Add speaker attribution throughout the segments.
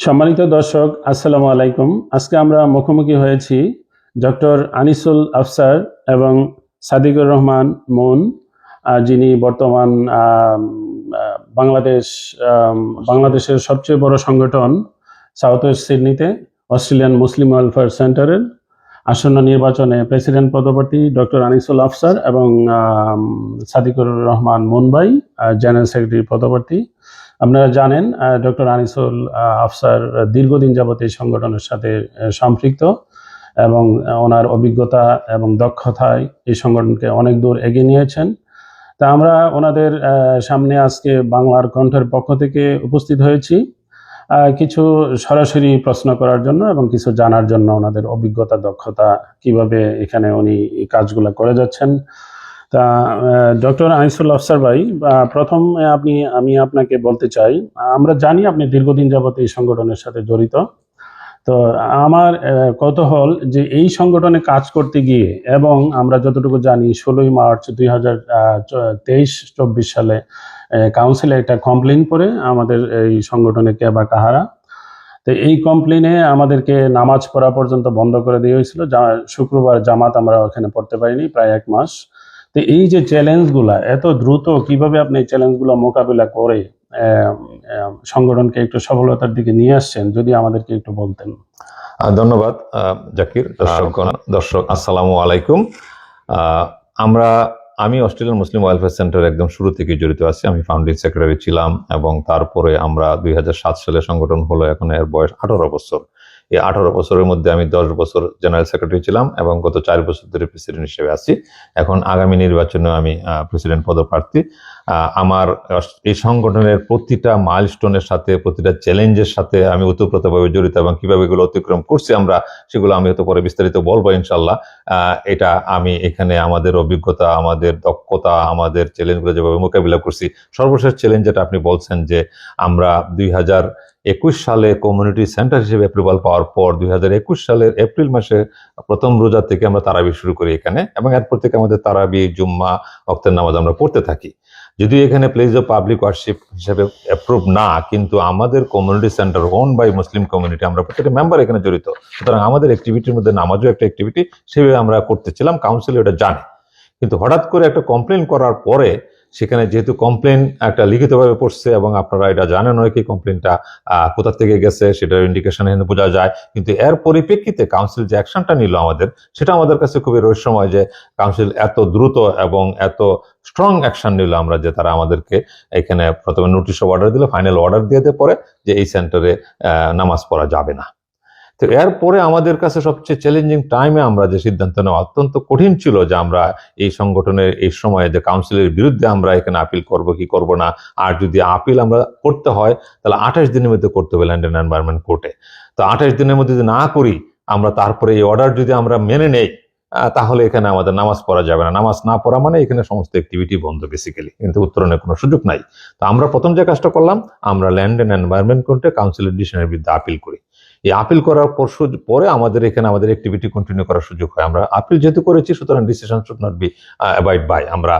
Speaker 1: সম্মানিত দর্শক, আসসালামু আলাইকুম। আজকে আমরা মুখোমুখি হয়েছি ডক্টর আনিসুল আফসার এবং সাদিকুর রহমান মুন, যিনি বর্তমান বাংলাদেশের সবচেয়ে বড় সংগঠন সাউথ ওয়েস্ট সিডনিতে অস্ট্রেলিয়ান মুসলিম ওয়েলফেয়ার সেন্টারের আসন্ন নির্বাচনে প্রেসিডেন্ট পদপ্রার্থী ডক্টর আনিসুল আফসার এবং সাদিকুর রহমান মুন ভাই জেনারেল সেক্রেটারি পদপ্রার্থী। আপনারা জানেন ডক্টর আনিসুল আফসার দীর্ঘদিন যাবত এই সংগঠনের সাথে সম্পৃক্ত এবং ওনার অভিজ্ঞতা এবং দক্ষতায় এই সংগঠনকে অনেক দূর এগিয়ে নিয়েছেন। তা আমরা ওনাদের সামনে আজকে বাংলার কণ্ঠের পক্ষ থেকে উপস্থিত হয়েছি কিছু সরাসরি প্রশ্ন করার জন্য এবং কিছু জানার জন্য ওনাদের অভিজ্ঞতা দক্ষতা কিভাবে এখানে উনি কাজগুলো করে যাচ্ছেন। তা ডক্টর আনিসুল আফসার ভাই, প্রথম আমি আপনাকে বলতে চাই, আমরা জানি আপনি দীর্ঘদিন যাবত এই সংগঠনের সাথে জড়িত। তো আমার কৌতূহল যে এই সংগঠনে কাজ করতে গিয়ে, এবং আমরা যতটুকু জানি 16ই মার্চ 2023-24 সালে কাউন্সিলে একটা কমপ্লেন করে আমাদের এই সংগঠনে কে বা কাহারা, তো এই কমপ্লেনে আমাদেরকে নামাজ পড়া পর্যন্ত বন্ধ করে দেওয়া হয়েছিল। শুক্রবার জামাত আমরা ওখানে পড়তে পারিনি প্রায় 1 মাস। তো এই যে চ্যালেঞ্জগুলা এত দ্রুত কিভাবে আপনি এই চ্যালেঞ্জগুলো মোকাবিলা করে সংগঠনকে একটু সফলতার দিকে নিয়ে আসছেন, যদি আমাদেরকে একটু বলতেন।
Speaker 2: ধন্যবাদ জাকির। দর্শক আসসালামু আলাইকুম। আমি অস্ট্রেলিয়ান মুসলিম ওয়েলফেয়ার সেন্টার একদম শুরু থেকে জড়িত আছি। আমি ফাউন্ডিং সেক্রেটারি ছিলাম এবং তারপরে আমরা 2007 সালে সংগঠন হলো, এখন এর বয়স 18 বছর। এই 18 বছরের মধ্যে আমি 10 বছর জেনারেল সেক্রেটারি ছিলাম এবং গত 4 বছর ধরে প্রেসিডেন্ট হিসেবে আছি। এখন আগামী নির্বাচনে আমি প্রেসিডেন্ট পদপ্রার্থী। আমার এই সংগঠনের প্রতিটা মাইলস্টোনের সাথে, প্রতিটা চ্যালেঞ্জের সাথে আমি ওতপ্রোতভাবে জড়িত এবং কিভাবে এগুলো অতিক্রম করছি আমরা, সেগুলো আমি হয়তো পরে বিস্তারিত বলবো ইনশাল্লাহ। এটা আমি এখানে আমাদের অভিজ্ঞতা, আমাদের দক্ষতা, আমাদের চ্যালেঞ্জগুলো যেভাবে মোকাবিলা করছি। সর্বশেষ চ্যালেঞ্জ যেটা আপনি বলছেন যে আমরা 2021 সালে কমিউনিটি সেন্টার হিসেবে অ্যাপ্রুভাল পাওয়ার পর 2021 সালের এপ্রিল মাসে প্রথম রোজা থেকে আমরা তারাবি শুরু করি এখানে, এবং এরপর থেকে আমাদের তারাবি, জুম্মা, ওয়াক্তের নামাজ আমরা পড়তে থাকি। যদিও এখানে প্লেস অফ পাবলিক ওয়ার্শিপ হিসেবে অ্যাপ্রুভ না, কিন্তু আমাদের community center own by Muslim community, আমরা প্রত্যেকটা মেম্বার এখানে জড়িত। সুতরাং আমাদের অ্যাক্টিভিটির মধ্যে নামাজও একটা অ্যাক্টিভিটি, সেভাবে আমরা করতেছিলাম। কাউন্সিল এটা জানে, কিন্তু হঠাৎ করে একটা কমপ্লেন করার পরে সেখানে যেহেতু কমপ্লেন একটা লিখিতভাবে পড়ছে এবং আপনারা এটা জানেন কি কমপ্লেনটা কোথা থেকে গেছে সেটার ইন্ডিকেশন এখানে বোঝা যায়, কিন্তু এর পরিপ্রেক্ষিতে কাউন্সিল যে অ্যাকশনটা নিল আমাদের, সেটা আমাদের কাছে খুবই রহস্যময় যে কাউন্সিল এত দ্রুত এবং এত স্ট্রং অ্যাকশন নিল আমরা, যে তারা আমাদেরকে এখানে প্রথমে নোটিশ অফ অর্ডার দিল, ফাইনাল অর্ডার দিয়ে পরে যে এই সেন্টারে নামাজ পড়া যাবে না। তো এরপরে আমাদের কাছে সবচেয়ে চ্যালেঞ্জিং টাইমে আমরা যে সিদ্ধান্ত নেওয়া অত্যন্ত কঠিন ছিল যে আমরা এই সংগঠনের এই সময়ে যে কাউন্সিলের বিরুদ্ধে আমরা এখানে আপিল করব কি করব না, আর যদি আপিল আমরা করতে হয় তাহলে 28 দিনের মধ্যে করতে হবে ল্যান্ড অ্যান্ড এনভায়রনমেন্ট কোর্টে। তো 28 দিনের মধ্যে যদি না করি আমরা, তারপরে এই অর্ডার যদি আমরা মেনে নেই, তাহলে এখানে আমাদের নামাজ পড়া যাবে না। নামাজ না পড়া মানে এখানে সমস্ত অ্যাক্টিভিটি বন্ধ বেসিক্যালি, কিন্তু উত্তরণের কোনো সুযোগ নাই। তো আমরা প্রথম যে কাজটা করলাম, আমরা ল্যান্ড অ্যান্ড এনভায়রনমেন্ট কোর্টে কাউন্সিলের ডিসিশনের বিরুদ্ধে আপিল করি। এই আপিল করার পরে আমাদের এখানে আমাদের অ্যাক্টিভিটি কন্টিনিউ করার সুযোগ হয়। আমরা আপিল যেহেতু করেছি, সুতরাং decision should not be avoid by. আমরা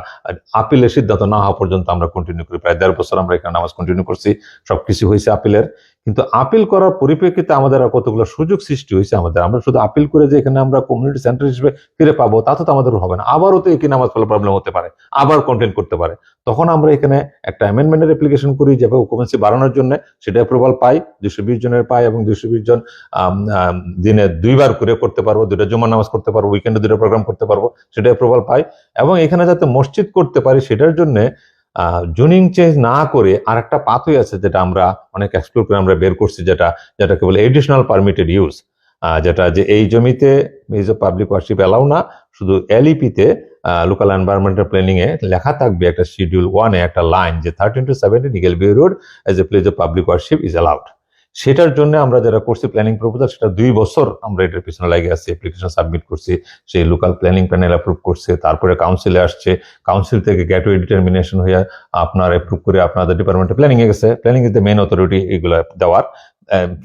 Speaker 2: আপিলের সিদ্ধান্ত না হওয়া পর্যন্ত আমরা কন্টিনিউ করি। প্রায় 1.5 বছর আমরা এখানে নামাজ কন্টিনিউ করছি, সবকিছু হয়েছে আপিলের। কিন্তু আপিল করার পরিপ্রেক্ষিতে আমাদের আর কতগুলো সুযোগ সৃষ্টি হয়েছে আমাদের। আমরা শুধু আপিল করে যে এখানে আমরা কমিউনিটি সেন্টার হিসেবে ফিরে পাবো তা তো আমাদের হবে না। আবারও তো এখানে নামাজ পড়ার প্রবলেম হতে পারে, আবার কমপ্লেন করতে পারে। তখন আমরা এখানে একটা অ্যামেন্ডমেন্টের অ্যাপ্লিকেশন করি যেভাবে অকুপেন্সি বাড়ানোর জন্য, সেটা অ্যাপ্রুভাল পাই, 220 জনের পাই এবং 220 জন দিনে 2 বার করে করতে পারবো, 2টা জুমার নামাজ করতে পারবো, উইকেন্ডে 2টা প্রোগ্রাম করতে পারবো, সেটা অ্যাপ্রুভাল পাই। এবং এখানে যাতে মসজিদ করতে পারি সেটার জন্য জোনিং চেঞ্জ না করে আর একটা পাথওয়ে আছে যেটা আমরা অনেক এক্সপ্লোর করে আমরা বের করছি, যেটাকে বলে এডিশনাল পারমিটেড ইউজ, যেটা যে এই জমিতে মেজ অফ পাবলিক ওয়ার্শিপ এলাও না, শুধু এলইপিতে লোকাল এনভায়রনমেন্টাল প্ল্যানিং এ লেখা থাকবে একটা শিডিউল 1 এ একটা লাইন যে 13-17 eagle view road as a place of public worship is allowed. সেটার জন্য আমরা যারা করছি প্ল্যানিং প্রপোজাল, সেটা 2 বছর আমরা এটার পিছনে লাগে আছি, অ্যাপ্লিকেশন সাবমিট করছি, সেই লোকাল প্ল্যানিং প্যানেল অ্যাপ্রুভ করছে, তারপরে কাউন্সিলে আসছে, কাউন্সিল থেকে গেটওয়ে ডিটারমিনেশন হয়ে আপনার অ্যাপ্রুভ করে আপনাদের ডিপার্টমেন্টে প্ল্যানিং এ গেছে। Planning is the main authority এগুলো দেওয়ার।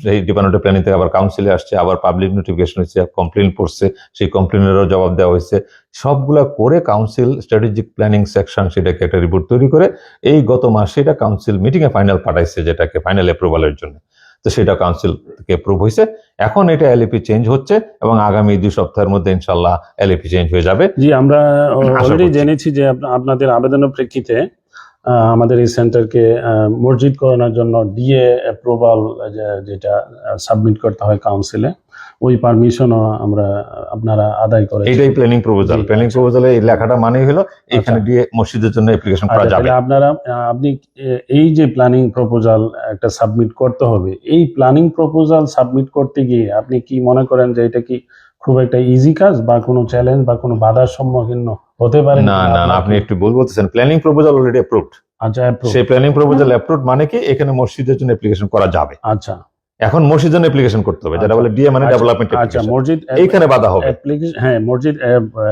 Speaker 2: সেই ডিপার্টমেন্টের প্ল্যানিং থেকে আবার কাউন্সিলে আসছে, আবার পাবলিক নোটিফিকেশন হয়েছে, কমপ্লেন পড়ছে, সেই কমপ্লেনেরও জবাব দেওয়া হয়েছে। সবগুলা করে কাউন্সিল স্ট্র্যাটেজিক প্ল্যানিং সেকশন সেটাকে একটা রিপোর্ট তৈরি করে এই গত মাসে এটা কাউন্সিল মিটিং এ ফাইনাল পাঠাইছে, যেটাকে ফাইনাল অ্যাপ্রুভালের জন্য। তো সেটা কাউন্সিল থেকে অ্যাপ্রুভ হয়েছে। এখন এটা এলইপি চেঞ্জ হচ্ছে এবং আগামী 2 সপ্তাহের মধ্যে ইনশাল্লাহ এলইপি চেঞ্জ হয়ে যাবে।
Speaker 1: জি, আমরা
Speaker 2: আশা
Speaker 1: অলরেডি
Speaker 2: করছি।
Speaker 1: জেনেছি যে আপনাদের আবেদনের প্রেক্ষিতে আমাদের এই সেন্টারকে মসজিদ করানোর জন্য ডিএ অ্যাপ্রুভাল যেটা সাবমিট করতে হয় কাউন্সিলে, ওই পারমিশনও আপনারা আদায় করেছেন।
Speaker 2: এটাই প্ল্যানিং প্রপোজাল।
Speaker 1: জি,
Speaker 2: প্ল্যানিং
Speaker 1: আচ্ছা।
Speaker 2: প্রপোজালে এই লেখাটা মানে হলো এখানে
Speaker 1: আচ্ছা।
Speaker 2: দিয়ে মসজিদের জন্য অ্যাপ্লিকেশন করা
Speaker 1: আচ্ছা,
Speaker 2: যাবে।
Speaker 1: তাহলে আপনি এই যে প্ল্যানিং প্রপোজাল একটা সাবমিট করতে হবে, এই প্ল্যানিং প্রপোজাল সাবমিট করতে গিয়ে আপনি কি মনে করেন যে এটা কি খুব একটা ইজি কাজ, বা কোনো চ্যালেঞ্জ বা কোনো বাধার সম্মুখীন হতে পারেন
Speaker 2: না
Speaker 1: কিনা
Speaker 2: না না,
Speaker 1: আপনার
Speaker 2: আপনি
Speaker 1: কি?
Speaker 2: একটু ভুল বলতেছেন। Planning proposal already approved.
Speaker 1: আচ্ছা, অ্যাপ্রুভ।
Speaker 2: সেই প্ল্যানিং প্রপোজাল অ্যাপ্রুভড মানে কি এখানে মসজিদের জন্য অ্যাপ্লিকেশন করা যাবে।
Speaker 1: আচ্ছা,
Speaker 2: এখন মসজিদের জন্য অ্যাপ্লিকেশন করতে হবে, যেটা
Speaker 1: আচ্ছা,
Speaker 2: বলে ডিএ মানে
Speaker 1: আচ্ছা,
Speaker 2: ডেভেলপমেন্ট
Speaker 1: আচ্ছা,
Speaker 2: অ্যাপ্লিকেশন।
Speaker 1: মসজিদ
Speaker 2: এইখানে বাধা হবে।
Speaker 1: অ্যাপ্লিকেশন, হ্যাঁ, মসজিদ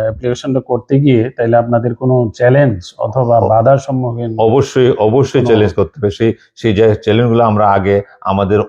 Speaker 1: অ্যাপ্লিকেশনটা করতে গিয়ে তাইলে আপনাদের কোনো চ্যালেঞ্জ অথবা
Speaker 2: ও-
Speaker 1: বাধার সম্মুখীন?
Speaker 2: অবশ্যই অবশ্যই
Speaker 1: কোনো-
Speaker 2: চ্যালেঞ্জ করতে হবে। সেই যে চ্যালেঞ্জগুলো আমরা আগে আমাদের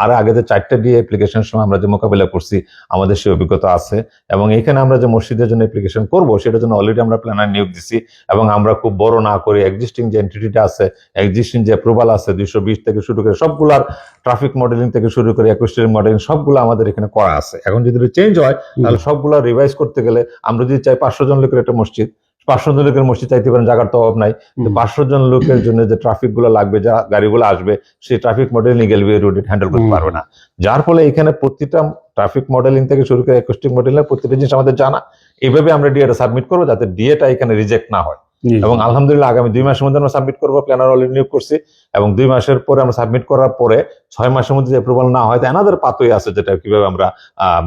Speaker 2: আর আগে যে 4টা দিয়ে অ্যাপ্লিকেশন সময় আমরা যে মোকাবিলা করছি, আমাদের সেই অভিজ্ঞতা আছে। এবং এখানে আমরা যে মসজিদের জন্য অ্যাপ্লিকেশন করব সেটার জন্য অলরেডি আমরা প্ল্যানার নিয়োগ দিছি। এবং আমরা খুব বড় না করে এক্সিস্টিং যে এন্টিটিটা আছে, এক্সিস্টিং যে অ্যাপ্রুভাল আছে 220 থেকে শুরু করে সবগুলার ট্রাফিক মডেলিং থেকে শুরু করে অ্যাকুস্টিক মডেলিং সবগুলো আমাদের এখানে করা আছে। এখন যদি চেঞ্জ হয় তাহলে সবগুলা রিভাইজ করতে গেলে আমরা যদি চাই 500 জন লোকের একটা মসজিদ, 500 জন লোকের মসজিদ চাইতে পারেন, জায়গার তো অভাব নাই। তো 500 জন লোকের জন্য যে ট্রাফিক গুলো লাগবে, যা গাড়িগুলো আসবে, সেই traffic model legal route handle করতে পারবে না। যার ফলে এখানে প্রতিটা ট্রাফিক মডেলিং থেকে শুরু করে অ্যাকোস্টিক মডেলিং প্রতিটা জিনিস আমাদের জানা। এইভাবে আমরা ডিএটা সাবমিট করবো যাতে ডিএটা এখানে রিজেক্ট না হয়। এবং আলহামদুলিল্লাহ আগামী 2 মাসের মধ্যে আমরা সাবমিট করবো, প্ল্যানার অলরেডি নিয়োগ করছি। এবং 2 মাসের পরে আমরা সাবমিট করার পরে 6 মাসের মধ্যে অ্যাপ্রুভাল না হয়, অ্যানাদার পাথওয়ে আছে যেটা কিভাবে আমরা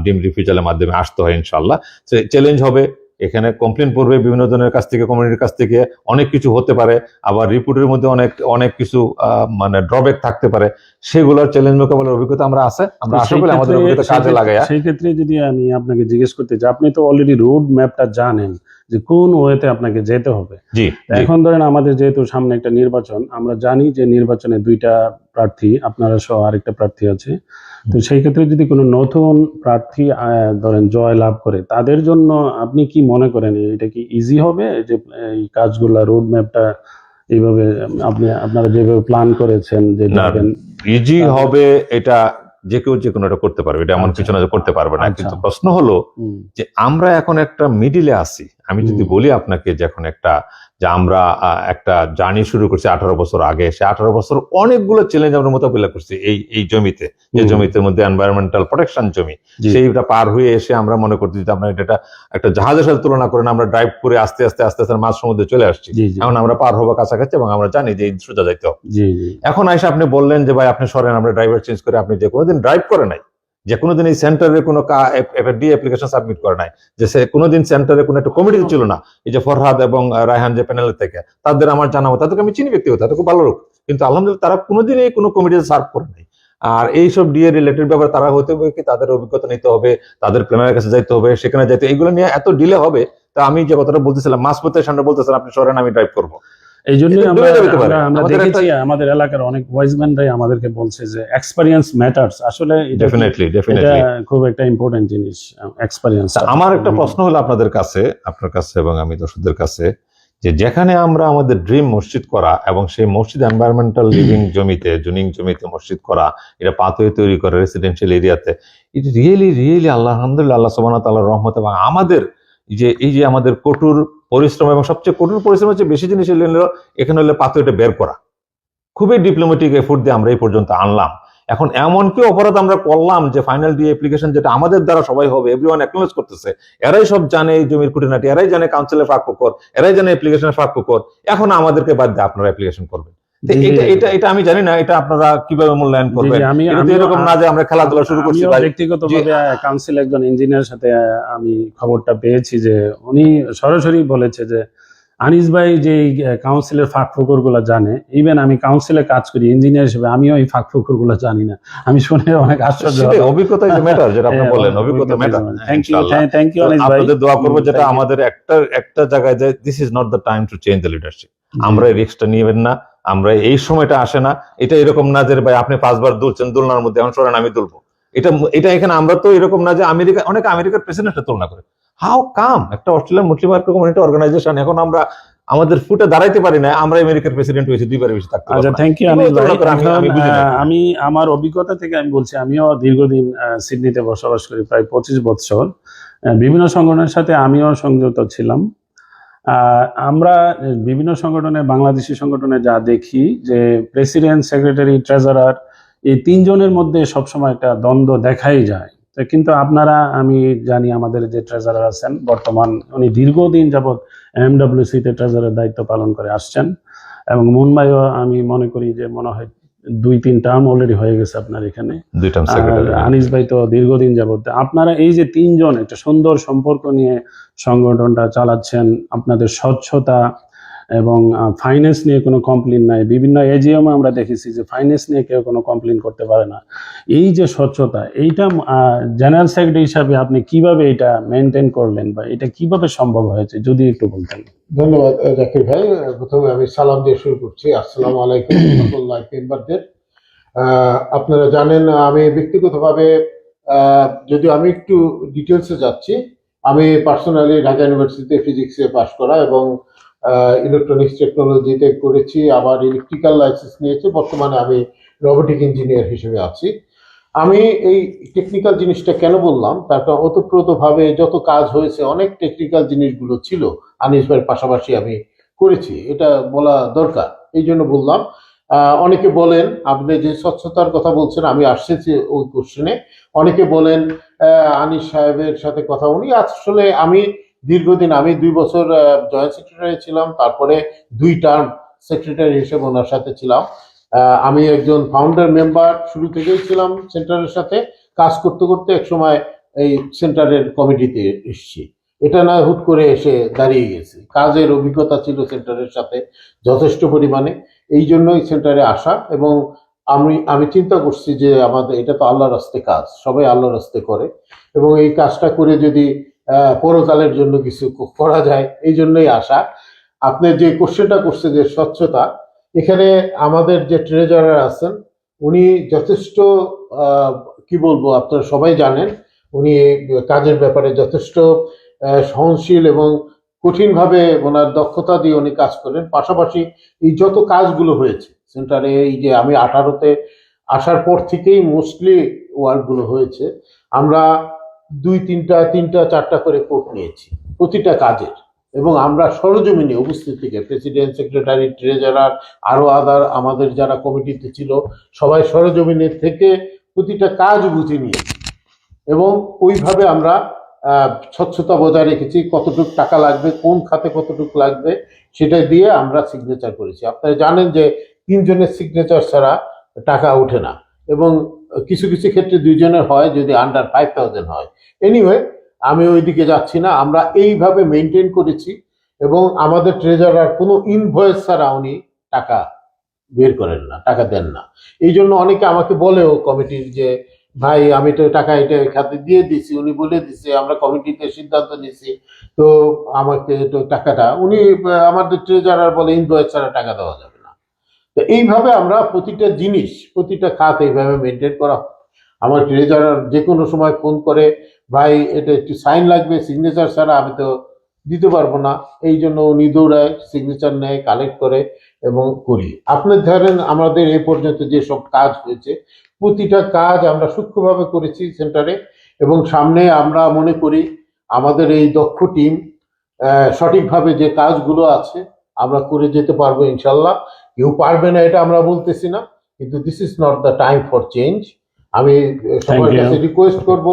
Speaker 2: ডিম রিফিউজালের মাধ্যমে আসতে হয় ইনশাল্লাহ। চ্যালেঞ্জ হবে, এখানে কমপ্লেন পড়বে বিভিন্ন জনের কাছ থেকে, কমিউনিটির কাছ থেকে অনেক কিছু হতে পারে। আবার রিপোর্টের মধ্যে অনেক অনেক কিছু মানে ড্রব্যাক থাকতে পারে। সেগুলোর চ্যালেঞ্জ মোকাবেলার অভিজ্ঞতা আমরা আছে। আমরা আশা করি আমাদের অভিজ্ঞতা কাজে লাগায়।
Speaker 1: সেই ক্ষেত্রে যদি আমি আপনাকে জিজ্ঞেস করতে চাই, আপনি তো অলরেডি রোড ম্যাপটা জানেন যে কোন ওয়েতে আপনাকে যেতে হবে।
Speaker 2: জি,
Speaker 1: এখন ধরেন আমাদের যেহেতু সামনে একটা নির্বাচন, আমরা জানি যে নির্বাচনে 2টা প্রার্থী, আপনারা সহ আরেকটা প্রার্থী আছে। তো সেই ক্ষেত্রে যদি কোনো নতুন প্রার্থী ধরেন জয় লাভ করে, তাদের জন্য আপনি কি মনে করেন এটা কি ইজি হবে যে এই কাজগুলা, রোড ম্যাপটা এইভাবে আপনারা যেভাবে প্ল্যান করেছেন যে
Speaker 2: না,
Speaker 1: যাবেন?
Speaker 2: ইজি হবে এটা যে কেউ যে কোনো একটা করতে পারবে, এটা এমন
Speaker 1: আচ্ছা।
Speaker 2: কিছু না যে করতে পারবে না।
Speaker 1: আচ্ছা।
Speaker 2: কিন্তু প্রশ্ন হলো যে আমরা এখন একটা মিডিলে আছি। আমি যদি বলি আপনাকে যে এখন যে আমরা একটা জার্নি শুরু করছি 18 বছর আগে, সে 18 বছর অনেকগুলো চ্যালেঞ্জ আমরা মোকাবিলা করছি এই জমিতে, যে জমিতে মধ্যে এনভায়রনমেন্টাল প্রোটেকশন জমি, সেইটা পার হয়ে এসে আমরা মনে করছি যে আমরা এটা একটা জাহাজের সাথে তুলনা করেন, আমরা ড্রাইভ করে আস্তে আস্তে আস্তে আস্তে মাঝ সমুদ্রে চলে আসছি। এখন আমরা পার হবো কাছাকাছি এবং আমরা জানি যে সোজা যাইতে হবে। এখন আইসা আপনি বললেন যে ভাই আপনি সরেন, আমরা ড্রাইভার চেঞ্জ করে, আপনি যে কোনোদিন ড্রাইভ করে নাই, যে কোনোদিন এই সেন্টারে কোনো ডি অ্যাপ্লিকেশন সাবমিট করে নাই, যে সে কোনোদিন সেন্টারে কোনো একটা কমিটি ছিল না, এই যে ফরহাদ এবং রায়হান যে প্যানেলের থেকে, তাদের আমার জানাবো, তাদেরকে আমি চিনি ব্যক্তিগত, তাদের খুব ভালো লোক, কিন্তু আলহামদুলিল্লাহ তারা কোনোদিনই কোনো কমিটিতে সার্ভ করে নাই। আর এইসব ডিএ রিলেটেড ব্যাপার তারা হতে হবে কি, তাদের অভিজ্ঞতা নিতে হবে, তাদের প্ল্যানারের কাছে যাইতে হবে, সেখানে যাইতে, এইগুলো নিয়ে এত ডিলে হবে। তা আমি যে কথাটা বলতেছিলাম, মাঝপথের সামনে বলতেছিলাম আপনি সরেন আমি ড্রাইভ করবো,
Speaker 1: এই জন্যই আমরা দেখেছি আমাদের এলাকার অনেক ওয়াইজম্যানরাই আমাদেরকে বলছে যে এক্সপেরিয়েন্স ম্যাটার্স। আসলে
Speaker 2: ডেফিনেটলি
Speaker 1: খুব একটা ইম্পর্টেন্ট জিনিস, এক্সপেরিয়েন্স।
Speaker 2: আমার একটা প্রশ্ন হলো আপনাদের কাছে, আপনার কাছে এবং আমি দর্শকদের কাছে, যে যেখানে আমরা আমাদের ড্রিম মসজিদ করা এবং সেই মসজিদ এনভায়রনমেন্টাল লিভিং জমিতে, জুনিং জমিতে মসজিদ করা, এটা পাথওয়ে তৈরি করা রেসিডেন্সিয়াল এরিয়াতে, এটা রিয়েলি আলহামদুলিল্লাহ আল্লাহ সুবহানাহু ওয়া তাআলার রহমত এবং আমাদের এই যে আমাদের কঠোর পরিশ্রম, এবং সবচেয়ে কঠোর পরিশ্রম হচ্ছে বেশি জিনিস হলো এখানে হলো পাথওয়েটা বের করা। খুবই ডিপ্লোম্যাটিক এফোর্ট দিয়ে আমরা এই পর্যন্ত আনলাম। এখন এমন কি অপরাধ আমরা করলাম যে ফাইনাল ডি অ্যাপ্লিকেশন যেটা আমাদের দ্বারা সবাই হবে, এভরিওয়ান অ্যাকনোলেজ করতেছে, এরাই সব জানে এই জমির খুঁটিনাটি, এরাই জানে কাউন্সিলের ফাঁক ফোকর, এরাই জানে অ্যাপ্লিকেশনের ফাঁক ফোকর, এখন আমাদেরকে বাদ দিয়ে আপনারা অ্যাপ্লিকেশন করবেন। এটা আমি জানি না এটা আপনারা কিভাবে মূল্যায়ন করবেন। এরকম না যে আমরা খেলাধুলা শুরু করছি।
Speaker 1: ব্যক্তিগতভাবে কাউন্সিল একজন ইঞ্জিনিয়ারের সাথে আমি খবরটা পেয়েছি যে উনি সরাসরি বলেছে যে আনিস ভাই যে কাউন্সিলের ফাঁক ফোকর গুলা জানে, ইভেন আমি কাউন্সিলে কাজ করি ইঞ্জিনিয়ার হিসেবে, আমিও এই ফাঁক ফোকর গুলা জানি না। আমি শুনে অনেক আশ্চর্য।
Speaker 2: অভিজ্ঞতা ম্যাটার, যেটা আপনি বলেন, অভিজ্ঞতা ম্যাটার।
Speaker 1: থ্যাংক ইউ আনিস ভাই।
Speaker 2: আপনাদের দোয়া করবো যেটা আমাদের একটা জায়গায় যে this is not the time to change the leadership. আমরা এই রিস্কটা নিবেন না, আমরা এই সময়টা আসে না। এটা এরকম না যে ভাই আপনি 5 বার দুলছেন, দুলনার মধ্যে এখন সরেন আমি দুলবো। এটা এখানে আমরা তো এরকম না যে অনেক আমেরিকার প্রেসিডেন্টের তুলনা করে। হাউ কাম একটা অস্ট্রেলিয়ান মুসলিম কমিউনিটি অর্গানাইজেশন, এখন আমরা আমাদের ফুটে দাঁড়াইতে পারি না, আমরা আমেরিকার প্রেসিডেন্ট হয়েছি, দুইবারের বেশি থাকতে পারবো
Speaker 1: আচ্ছা,
Speaker 2: না।
Speaker 1: থ্যাংক ইউ
Speaker 2: এগুলো
Speaker 1: আনিস ভাই।
Speaker 2: তুলনা করে আমি
Speaker 1: এখন
Speaker 2: বুঝি না এটা।
Speaker 1: আমি আমার অভিজ্ঞতা থেকে আমি বলছি, আমিও দীর্ঘদিন সিডনিতে বসবাস করি, প্রায় 25 বছর। বিভিন্ন সংগঠনের সাথে আমিও সংযুক্ত ছিলাম। আমরা বিভিন্ন সংগঠনে, বাংলাদেশি সংগঠনে যা দেখি যে প্রেসিডেন্ট, সেক্রেটারি, ট্রেজারার, এই তিনজনের মধ্যে সবসময় একটা দ্বন্দ্ব দেখাই যায়। তো কিন্তু আপনারা, আমি জানি আমাদের যে ট্রেজারার আছেন বর্তমান, উনি দীর্ঘদিন যাবৎ এমডব্লিউসি তে ট্রেজারার দায়িত্ব পালন করে আসছেন, এবং মুনবাইও আমি মনে করি যে মনে হয় 2-3 টার্ম অলরেডি হয়ে গেছে আপনার এখানে।
Speaker 2: 2 টার্ম
Speaker 1: আর
Speaker 2: সেক্রেটারি।
Speaker 1: আনিস ভাই তো দীর্ঘদিন যাবত। আপনারা এই যে তিনজন একটা সুন্দর সম্পর্ক নিয়ে সংগঠনটা চালাচ্ছেন, আপনাদের স্বচ্ছতা এবং ফাইন্যান্স নিয়ে কোনো কমপ্লেন নাই। বিভিন্ন এজিএম আমরা দেখেছি যে ফাইন্যান্স নিয়ে কেউ কোনো কমপ্লেন করতে পারে না। এই যে স্বচ্ছতা, এইটা জেনারেল সেক্রেটারি হিসাবে আপনি কিভাবে এটা মেনটেন করলেন, বা এটা কিভাবে সম্ভব হয়েছে যদি একটু বলতেন।
Speaker 3: ধন্যবাদ জাকির ভাই। প্রথমে আমি সালাম দিয়ে শুরু করছি। আসসালামু আলাইকুম রহমতুল্লাহ মেম্বারদের। আপনারা জানেন আমি ব্যক্তিগতভাবে, যদি আমি একটু ডিটেলসে যাচ্ছি, আমি পার্সোনালি ঢাকা ইউনিভার্সিটিতে ফিজিক্সে পাশ করা এবং ইলেকট্রনিক্স টেকনোলজিতে করেছি, আবার ইলেকট্রিক্যাল লাইসেন্স নিয়েছি। বর্তমানে আমি রোবোটিক ইঞ্জিনিয়ার হিসেবে আছি। আমি এই টেকনিক্যাল জিনিসটা কেন বললাম, তার কারণ ওতপ্রোতভাবে যত কাজ হয়েছে, অনেক টেকনিক্যাল জিনিসগুলো ছিল আনিস ভাইয়ের পাশাপাশি আমি করেছি, এটা বলা দরকার, এই জন্য বললাম। অনেকে বলেন, আপনি যে স্বচ্ছতার কথা বলছেন, আমি আসছি ওই কোশ্চেনে। অনেকে বলেন আনিস সাহেবের সাথে কথা, উনি আসলে আমি দীর্ঘদিন, আমি 2 বছর জয়েন্ট সেক্রেটারি ছিলাম, তারপরে 2 টার্ম সেক্রেটারি হিসেবে ওনার সাথে ছিলাম। আমি একজন ফাউন্ডার মেম্বার শুরু থেকেই ছিলাম সেন্টারের সাথে, কাজ করতে করতে এক সময় এই সেন্টারের কমিটিতে এসেছি। এটা না হুট করে এসে দাঁড়িয়ে গেছি, কাজের অভিজ্ঞতা ছিল সেন্টারের সাথে যথেষ্ট পরিমাণে, এই জন্যই সেন্টারে আসা। এবং আমি চিন্তা করছি যে আমাদের এটা তো আল্লাহর রাস্তে কাজ, সবাই আল্লাহর রাস্তে করে, এবং এই কাজটা করে যদি পরকালের জন্য কিছু করা যায়, এই জন্যই আসা। আপনি যে কোশ্চেনটা করছে যে স্বচ্ছতা, এখানে আমাদের যে ট্রেজারার আছেন, উনি যথেষ্ট কি বলবো, আপনারা সবাই জানেন, উনি কাজের ব্যাপারে যথেষ্ট সহনশীল এবং কঠিনভাবে ওনার দক্ষতা দিয়ে উনি কাজ করেন। পাশাপাশি এই যত কাজগুলো হয়েছে সেন্টারে, এই যে আমি 18তে আসার পর থেকেই মোস্টলি ওয়ার্কগুলো হয়েছে, আমরা 2-3টা 4টা করে কোর্ট নিয়েছি প্রতিটা কাজের, এবং আমরা সরজমিনে উপস্থিত থেকে প্রেসিডেন্ট, সেক্রেটারি, ট্রেজারার, আরো আদার আমাদের যারা কমিটিতে ছিল, সবাই সরজমিনে থেকে প্রতিটা কাজ বুঝে নিয়েছি, এবং ওইভাবে আমরা স্বচ্ছতা বজায় রেখেছি। কতটুকু টাকা লাগবে, কোন খাতে কতটুকু লাগবে, সেটা দিয়ে আমরা সিগনেচার করেছি। আপনারা জানেন যে 3 জনের সিগনেচার ছাড়া টাকা ওঠে না, এবং কিছু কিছু ক্ষেত্রে 2 জনের হয় যদি আন্ডার 5000 হয়। এনিওয়ে, আমি ওইদিকে যাচ্ছি না, আমরা এইভাবে মেনটেন করেছি, এবং আমাদের ট্রেজারার কোনো ইনভয়েস ছাড়া উনি টাকা বের করেন না, টাকা দেন না। এই জন্য অনেকে আমাকে বলেও কমিটির যে, ভাই আমি তো টাকা এটা খাতে দিয়ে দিছি, উনি বলে দিছে, আমরা কমিটিতে সিদ্ধান্ত নিছি, তো আমাকে তো টাকাটা উনি, আমাদের ট্রেজারার বলে ইনভয়েস ছাড়া টাকা দেওয়া যাবে না। তো এইভাবে আমরা প্রতিটা জিনিস, প্রতিটা খাত এইভাবে মেনটেন করা। আমার ট্রেজারার যে কোনো সময় ফোন করে, ভাই এটা একটু সাইন লাগবে, সিগনেচার ছাড়া আমি তো দিতে পারবো না। এই জন্য উনি দৌড়ায়, সিগনেচার নেয়, কালেক্ট করে এবং করি। আপনার ধরেন আমাদের এই পর্যন্ত যেসব কাজ হয়েছে, প্রতিটা কাজ আমরা সূক্ষ্মভাবে করেছি সেন্টারে, এবং সামনে আমরা মনে করি আমাদের এই দক্ষ টিম সঠিকভাবে যে কাজগুলো আছে আমরা করে যেতে পারবো ইনশাল্লাহ। কেউ পারবে না এটা আমরা বলতেছি না, কিন্তু this is not the time for change. আমি সবার
Speaker 1: Thank you.
Speaker 3: কাছে রিকোয়েস্ট করব,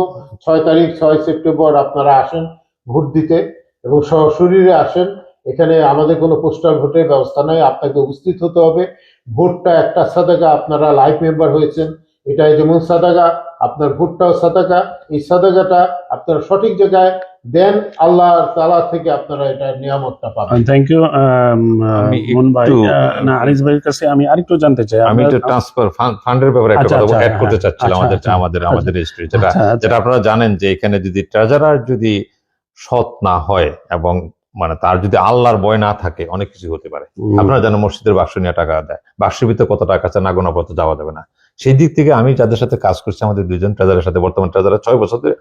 Speaker 3: 6 তারিখ 6 সেপ্টেম্বর আপনারা আসেন ভোট দিতে, এবং সশরীরে আসেন। এখানে আমাদের কোনো পোস্টাল ভোটের ব্যবস্থা নাই, আপনাকে উপস্থিত হতে হবে। ভোটটা একটা সাদাকা, আপনারা লাইভ মেম্বার হয়েছেন, এটা যেমন সাদাকা, আপনার ভোটটাও সাদাকা। এই সাদাকাটা আপনারা সঠিক জায়গায় দেন, আল্লাহ তাআলা থেকে আপনারা এটা নিয়ামতটা পাবেন।
Speaker 1: থ্যাংক ইউ
Speaker 2: আমি
Speaker 1: মুন ভাই।
Speaker 2: একটু-
Speaker 1: না, আনিস ভাইয়ের কাছে আমি আরেকটু জানতে চাই।
Speaker 2: আমি একটু ট্রান্সফার ফান্ডের ব্যাপারে একটা
Speaker 1: আচ্ছা,
Speaker 2: কথা
Speaker 1: আচ্ছা,
Speaker 2: অ্যাড করতে
Speaker 1: হ্যাঁ,
Speaker 2: চাচ্ছিলাম।
Speaker 1: আচ্ছা, আচ্ছা,
Speaker 2: আমাদের রেজিস্ট্রি, যেটা
Speaker 1: আচ্ছা, আচ্ছা।
Speaker 2: যেটা আপনারা জানেন যে এখানে যদি ট্রেজারার যদি সৎ না হয়, এবং মানে তার যদি আল্লাহর ভয় না থাকে, অনেক কিছু হতে পারে। আপনারা জানেন মসজিদের বাক্স নিয়ে টাকা দেয়, বাক্সের ভিতরে কত টাকা আছে না গোনা পর্যন্ত যাওয়া যাবে না। সেই দিক থেকে আমি যাদের সাথে কাজ করছি, আমাদের দুইজন ট্রেজারের সাথে, বর্তমান ট্রেজারে 6 বছর ধরে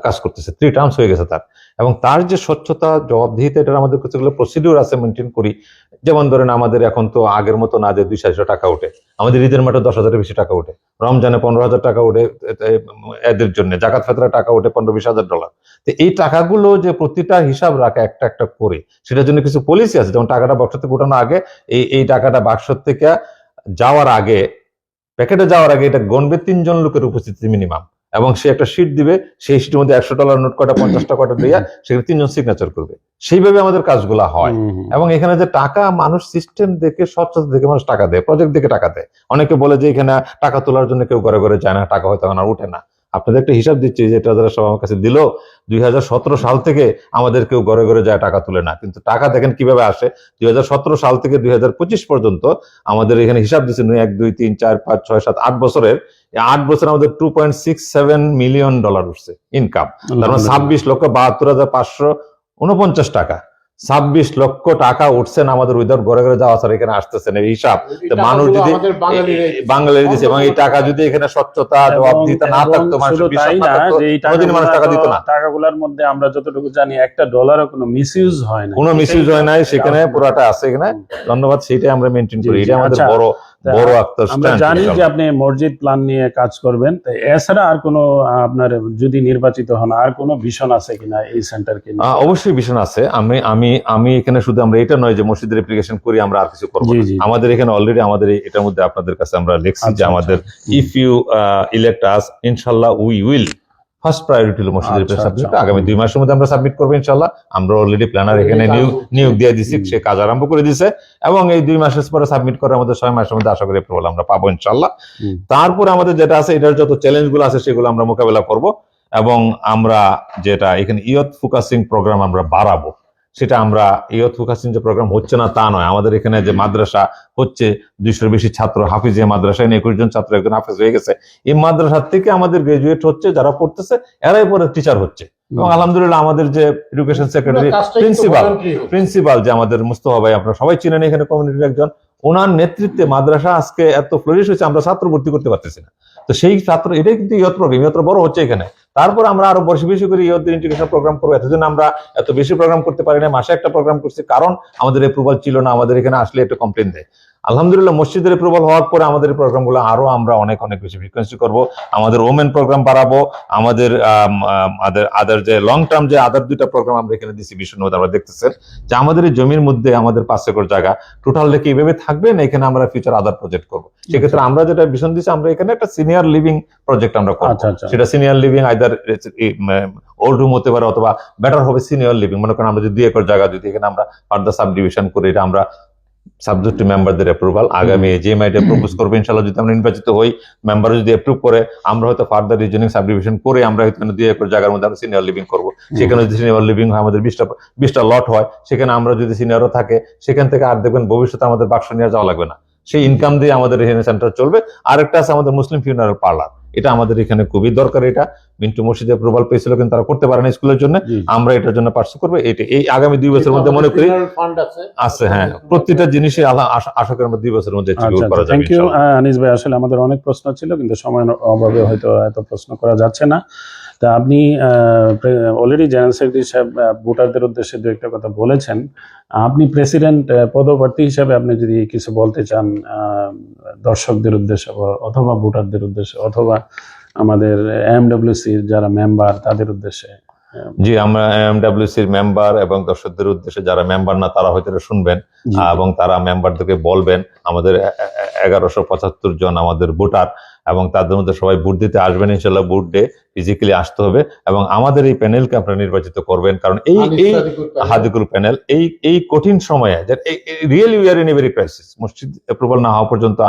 Speaker 2: কাজ করতেছে, 3 টার্মস হয়ে গেছে তার, এবং তার যে স্বচ্ছতা, জবাবদিহিতা, এটার আমাদের কিছু প্রসিডিউর আছে, মেনটেন করি। যেমন ধরেন আমাদের এখন তো আগের মতো না যে 200 টাকা ওঠে, আমাদের ঈদের মাঠে 10,000-এর বেশি টাকা ওঠে, রমজানে 15,000 টাকা ওঠে এদের জন্য, জাকাত ফেতরা টাকা ওঠে $15,000-20,000। তো এই টাকাগুলো যে প্রতিটা হিসাব রাখা একটা একটা করে, সেটার জন্য কিছু পলিসি আছে। যেমন টাকাটা বাক্স থেকে ওঠানো আগে, এই টাকাটা বাক্স থেকে যাওয়ার আগে, প্যাকেটে যাওয়ার আগে এটা গণবে 3 জন লোকের উপস্থিতি মিনিমাম, এবং সে একটা শিট দিবে, সেই শিটের মধ্যে $100 নোট কটা, 50 কটা দিয়ে সেখানে 3 জন সিগনেচার করবে। সেইভাবে আমাদের কাজগুলো হয়। এবং এখানে যে টাকা, মানুষ সিস্টেম দেখে, স্বচ্ছতা দেখে মানুষ টাকা দেয়, প্রজেক্ট দেখে টাকা দেয়। অনেকে বলে যে এখানে টাকা তোলার জন্য কেউ ঘরে ঘরে যায় না, টাকা হয়তো এখন আর উঠে না। আপনাদের একটা হিসাব দিচ্ছি, যেটা যারা সব আমার কাছে দিল, 2017 সাল থেকে আমাদের কেউ ঘরে ঘরে যায় টাকা তুলে না, কিন্তু টাকা দেখেন কিভাবে আসে। 2017 সাল থেকে 2025 পর্যন্ত আমাদের এখানে হিসাব দিচ্ছে 1, 2, 3, 4, 5, 6, 7, 8 বছরের, 8 বছর আমাদের $2.67 মিলিয়ন উঠছে ইনকাম। তার মানে 26,72,549 টাকা, 26 লক্ষ টাকা উঠছেন আমাদের উইদাউট ঘরে ঘরে যাওয়া ছাড়া এখানে আসতেছেন। এই হিসাব মানুষ যদি বাঙালি দিচ্ছে, এবং এই টাকা যদি এখানে স্বচ্ছতা, জবাবদিহিতা না থাকতো, মানুষের বিশ্বাস না থাকতো, কোনোদিন মানুষ টাকা দিত না।
Speaker 1: টাকাগুলোর মধ্যে আমরা যতটুকু জানি $1 কোনো মিসইউজ হয় না,
Speaker 2: কোনো মিসইউজ হয় নাই, সেখানে পুরাটা আছে এখানে। ধন্যবাদ, সেইটাই আমরা মেনটেন করি, এটা আমাদের বড় একটা
Speaker 1: আমরা জানি যে আপনি মসজিদ প্ল্যান নিয়ে কাজ করবেন। তো এছাড়া আর কোনো আপনার যদি নির্বাচিত হন আর কোনো ভিশন আছে কিনা এই সেন্টারকে নিয়ে?
Speaker 2: অবশ্যই ভিশন আছে। আমি এখানে শুধু আমরা এটা নয় যে মসজিদের অ্যাপ্লিকেশন করি আমরা আর কিছু করবো না। আমাদের এখানে অলরেডি আমাদের এটার মধ্যে আপনাদের কাছে আমরা লিখছি যে আমাদের ইফ ইউ ইলেক্ট আস, ইনশাল্লাহ উই উইল ফার্স্ট প্রায়োরিটি হলো মসজিদের সাবজেক্ট। আগামী 2 মাসের মধ্যে আমরা সাবমিট করবো ইনশাল্লাহ। আমরা অলরেডি প্ল্যানার এখানে নিয়োগ দিয়ে দিচ্ছি, সে কাজ আরম্ভ করে দিছে, এবং এই 2 মাসের পরে সাবমিট করে আমাদের 6 মাসের মধ্যে আশা করি অ্যাপ্রুভাল আমরা পাবো ইনশাল্লাহ। তারপরে আমাদের যেটা আছে, এটার যত চ্যালেঞ্জ গুলো আছে সেগুলো আমরা মোকাবেলা করব, এবং আমরা যেটা এখানে ইয়থ ফোকাসিং প্রোগ্রাম আমরা বাড়াবো, সেটা আমরা ইয়থ ফোকাসিং যে প্রোগ্রাম হচ্ছে না তা নয়, আমাদের এখানে যে মাদ্রাসা হচ্ছে, 200-এর বেশি ছাত্র হাফিজিয়া মাদ্রাসায় 21 জন ছাত্র একজন হাফিজ হয়ে গেছে। এই মাদ্রাসা থেকে আমাদের গ্রাজুয়েট হচ্ছে, যারা পড়তেছে এরাই পরে টিচার হচ্ছে। এবং আলহামদুলিল্লাহ আমাদের যে এডুকেশন সেক্রেটারি, প্রিন্সিপাল যে আমাদের মুস্তফা ভাই, আপনারা সবাই চিনেন এখানে কমিউনিটির একজন, ওনার নেতৃত্বে মাদ্রাসা আজকে এত ফ্লোরিশ হয়েছে, আমরা ছাত্র ভর্তি করতে পারতেছি না। তো সেই ছাত্র, এটাই কিন্তু ইয়থ প্রোগ্রাম, ইয়থ বড় হচ্ছে এখানে। তারপর আমরা আরো বেশি বেশি করে ইয়থদের ইন্টিগ্রেশন প্রোগ্রাম করবো। এতদিন আমরা এত বেশি প্রোগ্রাম করতে পারি না, মাসে একটা প্রোগ্রাম করছি, কারণ আমাদের অ্যাপ্রুভাল ছিল না। আমাদের এখানে আসলে একটু কমপ্লেন দেয়। আলহামদুলিল্লাহ মসজিদের অ্যাপ্রুভাল হওয়ার পরে আমাদের এই প্রোগ্রামগুলো আরো আমরা অনেক বেশি ফ্রিকোয়েন্সি করবো। আমাদের ওমেন প্রোগ্রাম বাড়াবো, আমাদের আদার যে লং টার্ম যে আদার 2টা প্রোগ্রাম আমরা এখানে দিচ্ছি বিষয়ের মধ্যে। আমরা দেখতেছেন যে আমাদের এই জমির মধ্যে আমাদের 5 একর জায়গা টোটাল লেখে এইভাবে থাকবে না, এখানে আমরা ফিউচার আদার প্রজেক্ট করবো। সেক্ষেত্রে আমরা যেটা ভিশন দিচ্ছি, আমরা এখানে একটা সিনিয়র লিভিং প্রজেক্ট আমরা করবো। সেটা senior living either old room হতে পারে, অথবা বেটার হবে সিনিয়র লিভিং। মনে করেন আমরা যদি 2 একর জায়গা যদি এখানে আমরা ফার্দার সাব ডিভিশন করি, এটা আমরা সাবজেক্ট টু মেম্বারদের অ্যাপ্রুভাল আগামী জিএমআইতে প্রপোজ করবো ইনশাআল্লাহ। যদি আমরা নির্বাচিত হই, মেম্বার যদি অ্যাপ্রুভ করে, আমরা হয়তো ফার্দার রিজনিং সাব ডিভিশন করে আমরা হয়তো 2 একর জায়গার মধ্যে আমরা সিনিয়র লিভিং করবো। সেখানে যদি সিনিয়র লিভিং হয়, আমাদের 20টা লট হয়, সেখানে আমরা যদি সিনিয়রও থাকে, সেখান থেকে আর দেখবেন ভবিষ্যতে আমাদের বাক্স নিয়ে যাওয়া লাগবে না, সেই ইনকাম দিয়ে আমাদের এখানে সেন্টার চলবে। আরেকটা আছে আমাদের মুসলিম ফিউনারাল পার্লার, এটা আমাদের এখানে খুবই দরকার। এটা মিন্টু মসজিদে অ্যাপ্রুভাল পেয়েছিল, কিন্তু তারা করতে পারে না স্কুলের জন্য। আমরা এটার জন্য পার্সু করবো। এটা এই আগামী 2 বছরের মধ্যে মনে করি আছে। হ্যাঁ, প্রত্যেকটা জিনিসই আশা করি আমরা 2 বছরের মধ্যে করা যাবে।
Speaker 1: থ্যাংক ইউ আনিস ভাই। আসলে আমাদের অনেক প্রশ্ন ছিল, কিন্তু সময়ের অভাবে হয়তো এত প্রশ্ন করা যাচ্ছে না। তা আপনি অলরেডি জেনারেল সেক্রেটারি সাহেব ভোটারদের উদ্দেশ্যে 2-একটা কথা বলেছেন। আপনি প্রেসিডেন্ট পদপ্রার্থী হিসাবে আপনি যদি কিছু বলতে চান দর্শকদের উদ্দেশ্যে, অথবা ভোটারদের উদ্দেশ্যে, অথবা আমাদের এমডব্লিউসির যারা মেম্বার তাদের উদ্দেশ্যে।
Speaker 2: জি, আমরা এমডব্লিউসির মেম্বার এবং দর্শকদের উদ্দেশ্যে, যারা মেম্বার না তারা হয়তো শুনবেন, এবং তারা মেম্বারদেরকে বলবেন আমাদের 1175 জন আমাদের ভোটার, এবং তাদের মধ্যে সবাই ভোট দিতে আসবেন ইনশাআল্লাহ। ভোট ডে ফিজিক্যালি আসতে হবে, এবং আমাদের এই প্যানেলকে আপনারা নির্বাচিত করবেন। কারণ এই হাদিকুল প্যানেল এই কঠিন সময়ে, really we are in a very crisis. মসজিদ অ্যাপ্রুভাল না হওয়া পর্যন্ত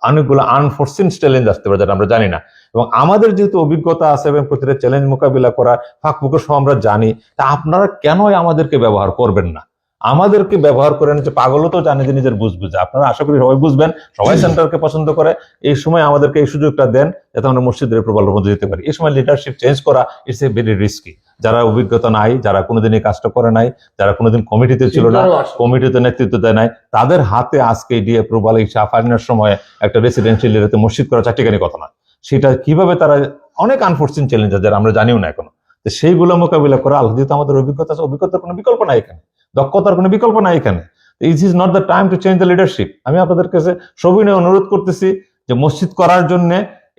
Speaker 2: অনেকগুলো আনফোরসিন চ্যালেঞ্জ আসতে পারে, যেটা আমরা জানি না। এবং আমাদের যেহেতু অভিজ্ঞতা আছে এবং প্রতিটা চ্যালেঞ্জ মোকাবিলা করার ফাঁকফোকর সব আমরা জানি, তা আপনারা কেন আমাদেরকে ব্যবহার করবেন না? আমাদেরকে ব্যবহার করেন, যে পাগলও তো জানে যে নিজের বুঝে। আপনারা আশা করি সবাই বুঝবেন, সবাই সেন্টারকে পছন্দ করে। এই সময় আমাদেরকে এই সুযোগটা দেন, যাতে আমরা মসজিদের অ্যাপ্রুভালের মধ্যে দিতে পারি। এই সময় লিডারশিপ চেঞ্জ করা ইটস এ ভেরি রিস্কি। যারা অভিজ্ঞতা নাই, যারা কোনোদিন এই কাজটা করে নাই, যারা কোনোদিন কমিটিতে ছিল না,
Speaker 3: চিন্তারও আসে।
Speaker 2: কমিটিতে নেতৃত্ব দেয় নাই, তাদের হাতে আজকে ডি অ্যাপ্রুভাল এই সাফারিনের সময় একটা রেসিডেন্সিয়াল এরিয়াতে মসজিদ করা চারটিখানি কথা না। সেটা কিভাবে তারা অনেক আনফোর্সিন চ্যালেঞ্জ যারা আমরা জানিও না এখনো, তো সেইগুলো মোকাবিলা করা আল্লাহ যেহেতু আমাদের অভিজ্ঞতা আছে, অভিজ্ঞতার কোনো বিকল্প নাই এখানে, দক্ষতার কোনো বিকল্প নাই এখানে। It is not the time to change the leadership. আমি আপনাদের কাছে সবিনয় অনুরোধ করতেছি যে মসজিদ করার জন্য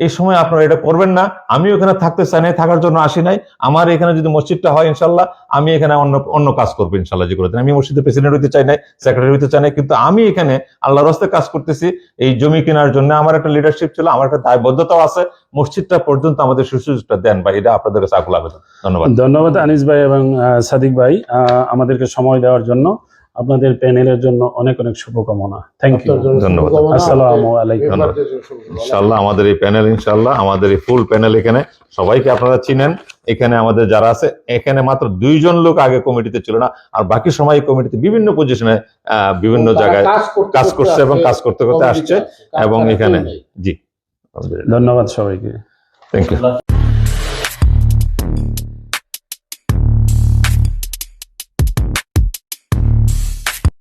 Speaker 2: এই সময় আপনারা এটা করবেন না। আমি ওখানে থাকতে চাই নাই, থাকার জন্য আসি নাই। আমার এখানে যদি মসজিদটা হয় ইনশাল্লাহ আমি এখানে অন্য কাজ করবো ইনশাল্লাহ। যে করে আমি মসজিদের প্রেসিডেন্ট হইতে চাই নাই, সেক্রেটারি হইতে চাই নাই, কিন্তু আমি এখানে আল্লাহর রাস্তায় কাজ করতেছি। এই জমি কেনার জন্য আমার একটা লিডারশিপ ছিল, আমার একটা দায়বদ্ধতাও আছে। মসজিদটা পর্যন্ত আমাদের সুযোগটা দেন ভাই, এটা আপনাদের কাছে আকুল আবেদন। ধন্যবাদ।
Speaker 1: ধন্যবাদ আনিস ভাই এবং সাদিক ভাই, আমাদেরকে সময় দেওয়ার জন্য। আপনাদের প্যানেলের জন্য অনেক অনেক শুভকামনা। Thank you.
Speaker 3: আপনার জন্য
Speaker 2: ধন্যবাদ।
Speaker 3: শুভকামনা।
Speaker 1: আসসালামু আলাইকুম।
Speaker 3: মেম্বারদের জন্য শুভকামনা।
Speaker 2: ইনশাল্লাহ আমাদের এই প্যানেল, ইনশাল্লাহ আমাদের এই ফুল প্যানেল, এখানে সবাইকে আপনারা চিনেন। এখানে আমাদের যারা আছে, এখানে মাত্র 2 জন লোক আগে কমিটিতে ছিল না, আর বাকি সময় এই কমিটিতে বিভিন্ন পজিশনে বিভিন্ন
Speaker 3: তারা
Speaker 2: জায়গায় কাজ করছে এবং
Speaker 3: আসছে,
Speaker 2: কাজ করতে
Speaker 3: কমিটিতে
Speaker 2: আসছে।
Speaker 3: আছে। কাজ
Speaker 2: এবং
Speaker 3: ছাড়া
Speaker 2: এখানে
Speaker 3: কেউ নেই।
Speaker 2: জি,
Speaker 1: ধন্যবাদ সবাইকে।
Speaker 2: Thank you.